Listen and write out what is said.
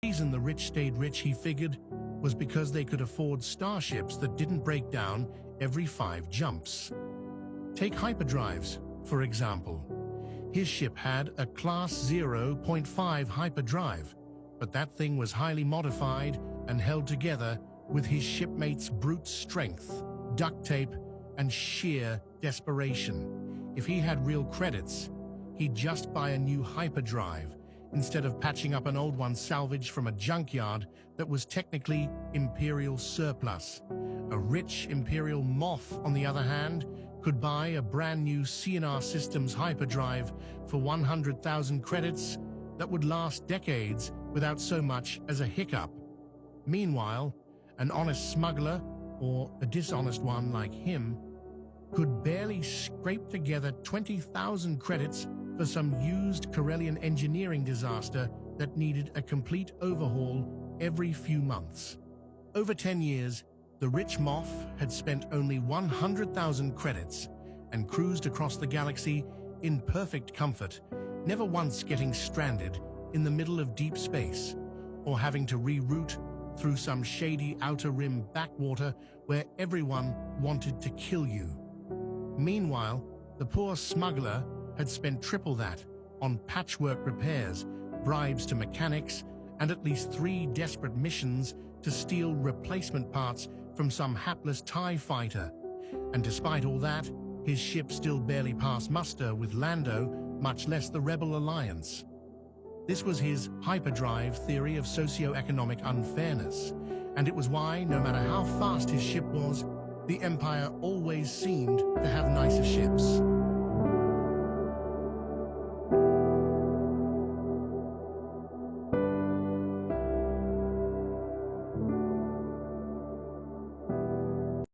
The reason the rich stayed rich, he figured, was because they could afford starships that didn't break down every 5 jumps. Take hyperdrives, for example. His ship had a Class 0.5 hyperdrive, but that thing was highly modified and held together with his shipmates' brute strength, duct tape, and sheer desperation. If he had real credits, he'd just buy a new hyperdrive instead of patching up an old one salvaged from a junkyard that was technically Imperial surplus. A rich Imperial moth, on the other hand, could buy a brand new CNR Systems hyperdrive for 100,000 credits that would last decades without so much as a hiccup. Meanwhile, an honest smuggler, or a dishonest one like him, could barely scrape together 20,000 credits for some used Corellian engineering disaster that needed a complete overhaul every few months. Over 10 years, the rich moth had spent only 100,000 credits and cruised across the galaxy in perfect comfort, never once getting stranded in the middle of deep space or having to reroute through some shady outer rim backwater where everyone wanted to kill you. Meanwhile, the poor smuggler had spent triple that on patchwork repairs, bribes to mechanics, and at least 3 desperate missions to steal replacement parts from some hapless TIE fighter. And despite all that, his ship still barely passed muster with Lando, much less the Rebel Alliance. This was his hyperdrive theory of socio-economic unfairness, and it was why, no matter how fast his ship was, the Empire always seemed to have nicer ships.